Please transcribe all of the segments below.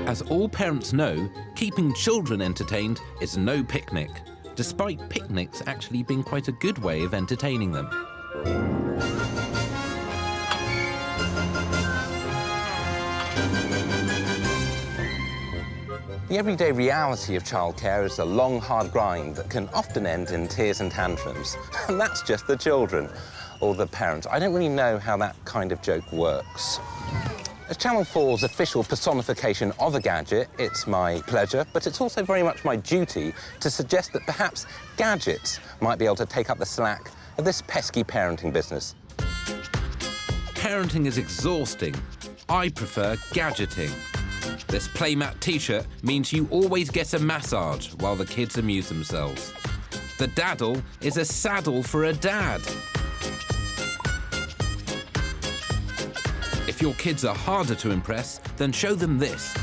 As all parents know, keeping children entertained is no picnic, despite picnics actually being quite a good way of entertaining them. The everyday reality of childcare is a long, hard grind that can often end in tears and tantrums. And that's just the children, or the parents. I don't really know how that kind of joke works. As Channel 4's official personification of a gadget, it's my pleasure, but it's also very much my duty to suggest that perhaps Gadget might be able to take up the slack of this pesky parenting business. Parenting is exhausting. I prefer gadgeting. This playmat T-shirt means you always get a massage while the kids amuse themselves. The daddle is a saddle for a dad. If your kids are harder to impress, then show them this.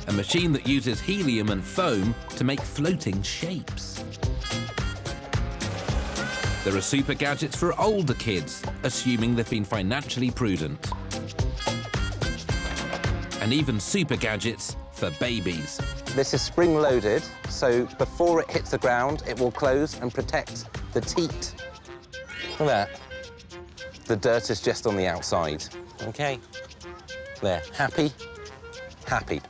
A machine that uses helium and foam to make floating shapes. There are super gadgets for older kids, assuming they've been financially prudent. And even super gadgets for babies. This is spring-loaded, so before it hits the ground, it will close and protect the teat. Look at that. The dirt is just on the outside. OK? There. Happy? Happy.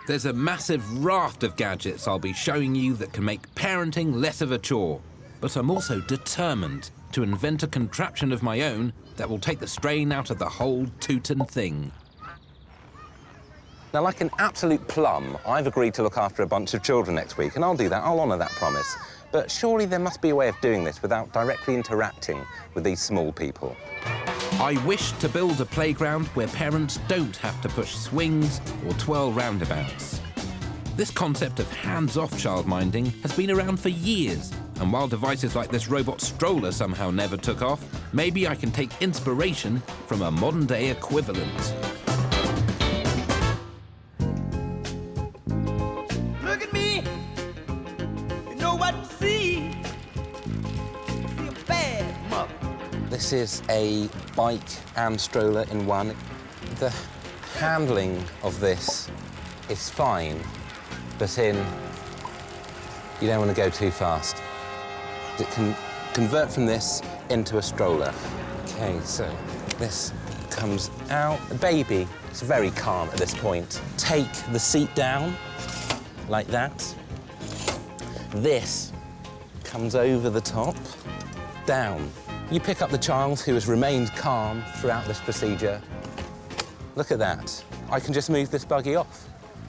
There's a massive raft of gadgets I'll be showing you that can make parenting less of a chore. But I'm also determined to invent a contraption of my own that will take the strain out of the whole tootin' thing. Now, like an absolute plum, I've agreed to look after a bunch of children next week, and I'll do that. I'll honour that promise. But surely there must be a way of doing this without directly interacting with these small people. I wish to build a playground where parents don't have to push swings or twirl roundabouts. This concept of hands-off childminding has been around for years, and while devices like this robot stroller somehow never took off, maybe I can take inspiration from a modern-day equivalent. Look at me! You know what to see. See a bad mother. This is a bike and stroller in one. The handling of this is fine, but you don't want to go too fast. It can convert from this into a stroller. OK, so this comes out. The baby is very calm at this point. Take the seat down, like that. This comes over the top, down. You pick up the child who has remained calm throughout this procedure. Look at that. I can just move this buggy off,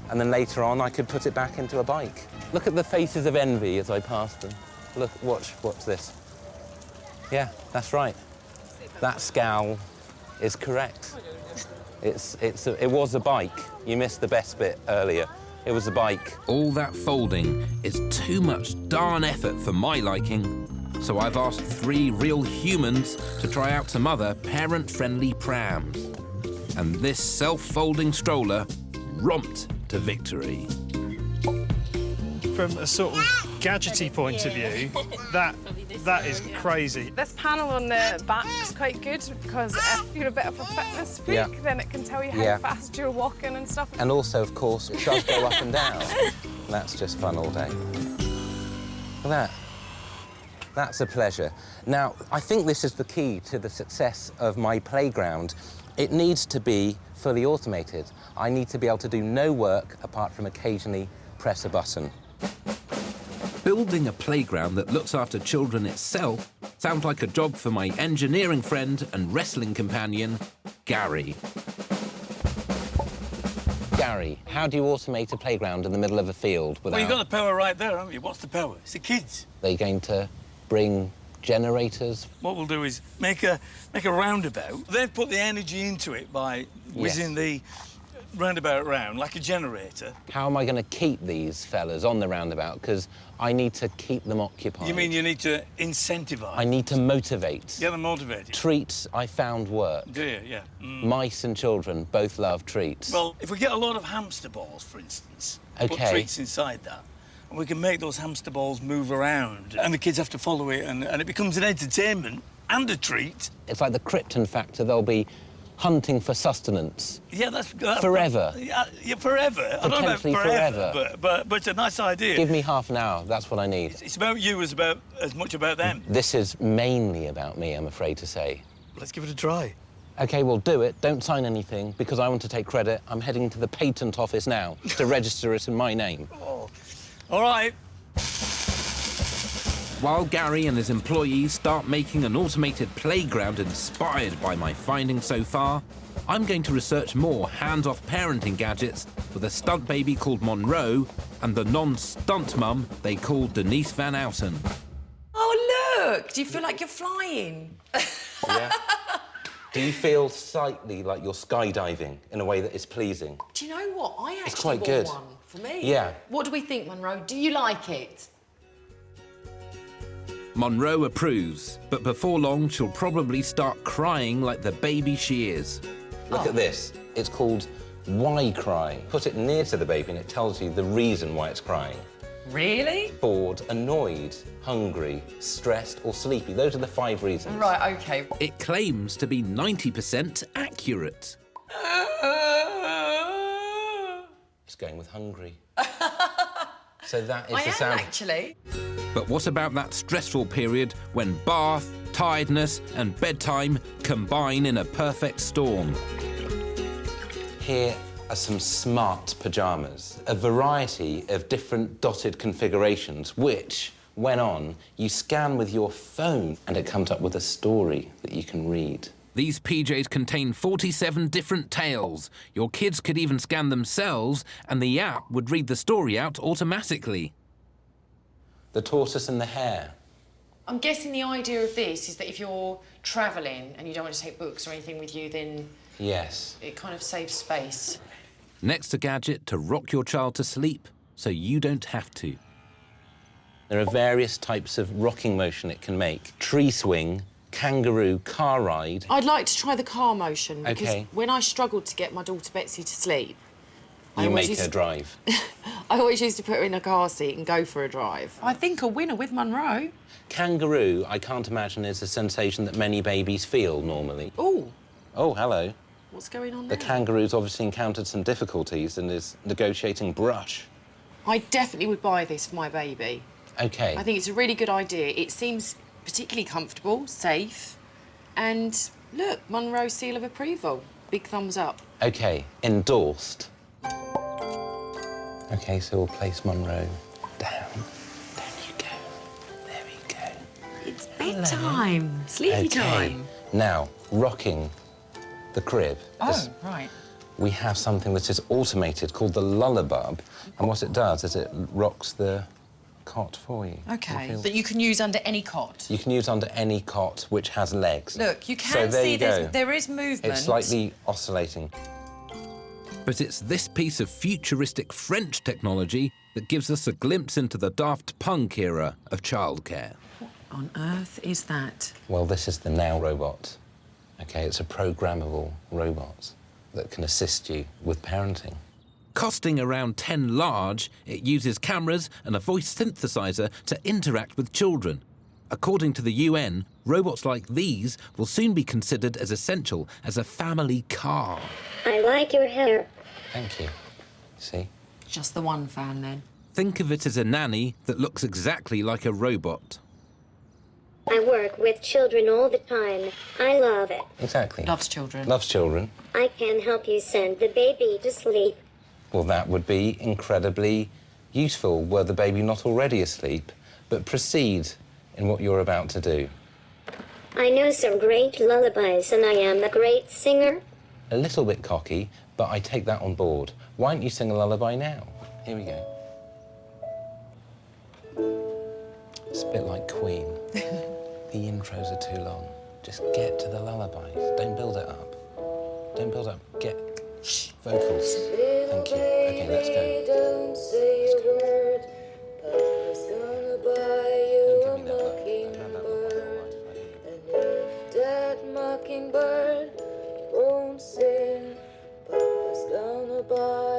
and then later on I could put it back into a bike. Look at the faces of envy as I pass them. Look, watch this. Yeah, that's right. That scowl is correct. It was a bike. You missed the best bit earlier. It was a bike. All that folding is too much darn effort for my liking. So I've asked 3 real humans to try out some other parent-friendly prams. And this self-folding stroller romped to victory. From a sort of gadgety point of view, that is crazy. This panel on the back is quite good because if you're a bit of a fitness freak, then it can tell you how fast you're walking and stuff. And also, of course, it does go up and down. That's just fun all day. Look at that. That's a pleasure. Now, I think this is the key to the success of my playground. It needs to be fully automated. I need to be able to do no work apart from occasionally press a button. Building a playground that looks after children itself sounds like a job for my engineering friend and wrestling companion, Gary. Gary, how do you automate a playground in the middle of a field without... Well, you've got the power right there, haven't you? What's the power? It's the kids. Are you going to bring generators? What we'll do is make a roundabout. They've put the energy into it by whizzing the roundabout round like a generator. How am I going to keep these fellas on the roundabout? Because I need to keep them occupied. You mean you need to incentivise? I need to motivate. Get them motivated. Treats, I found work. Do you? Yeah. Mice and children both love treats. Well, if we get a lot of hamster balls, for instance, put treats inside that, and we can make those hamster balls move around, and the kids have to follow it, and it becomes an entertainment and a treat. It's like the Krypton factor. There'll be hunting for sustenance. Yeah, that's forever. Yeah, forever. I don't know about Potentially forever. but it's a nice idea. Give me half an hour. That's what I need. It's about you as much about them. This is mainly about me, I'm afraid to say. Let's give it a try. OK, well, do it. Don't sign anything, because I want to take credit. I'm heading to the patent office now to register it in my name. Oh. All right. While Gary and his employees start making an automated playground inspired by my findings so far, I'm going to research more hands-off parenting gadgets with a stunt baby called Monroe and the non-stunt mum they call Denise van Outen. Oh, look! Do you feel like you're flying? Yeah. Do you feel slightly like you're skydiving in a way that is pleasing? Do you know what? I actually quite bought good. one for me. Yeah. What do we think, Monroe? Do you like it? Monroe approves, but before long she'll probably start crying like the baby she is. Look at this. It's called Why Cry. Put it near to the baby and it tells you the reason why it's crying. Really? Bored, annoyed, hungry, stressed or sleepy. Those are the 5 reasons. Right, OK. It claims to be 90% accurate. It's going with hungry. So that is I the am, sound. actually. But what about that stressful period when bath, tiredness and bedtime combine in a perfect storm? Here are some smart pyjamas, a variety of different dotted configurations, which, when on, you scan with your phone and it comes up with a story that you can read. These PJs contain 47 different tales. Your kids could even scan themselves and the app would read the story out automatically. The tortoise and the hare. I'm guessing the idea of this is that if you're travelling and you don't want to take books or anything with you, then Yes. it kind of saves space. Next, a gadget to rock your child to sleep so you don't have to. There are various types of rocking motion it can make. Tree swing, kangaroo, car ride. I'd like to try the car motion because OK. when I struggled to get my daughter Betsy to sleep, You make her drive. I always used to put her in a car seat and go for a drive. I think a winner with Monroe. Kangaroo, I can't imagine, is a sensation that many babies feel normally. Oh, Oh, hello. what's going on The there? kangaroo's obviously encountered some difficulties and is negotiating brush. I definitely would buy this for my baby. OK. I think it's a really good idea. It seems particularly comfortable, safe, and look, Monroe's seal of approval. Big thumbs up. OK, endorsed. OK, so we'll place Monroe down. Down you go. There we go. It's bedtime, sleepy time. Now, rocking the crib. Oh, right. We have something that is automated called the lullabub, and what it does is it rocks the cot for you. OK. That you can use under any cot. You can use under any cot which has legs. Look, you So can there see you go. there is movement. It's slightly oscillating. But it's this piece of futuristic French technology that gives us a glimpse into the Daft Punk era of childcare. What on earth is that? Well, this is the Now robot. OK, it's a programmable robot that can assist you with parenting. Costing around 10 large, it uses cameras and a voice synthesizer to interact with children. According to the UN, robots like these will soon be considered as essential as a family car. I like your hair. Thank you. See? Just the one fan, then. Think of it as a nanny that looks exactly like a robot. I work with children all the time. I love it. Exactly. Loves children. Loves children. I can help you send the baby to sleep. Well, that would be incredibly useful were the baby not already asleep, but proceed in what you're about to do. I know some great lullabies and I am a great singer. A little bit cocky, but I take that on board. Why don't you sing a lullaby now? Here we go. It's a bit like Queen. The intros are too long. Just get to the lullabies. Don't build it up. Don't build up. Get vocals. Thank you. OK, let's go. Don't say a word. Papa's gonna buy you a mockingbird. And if that mockingbird won't sing, Papa's gonna buy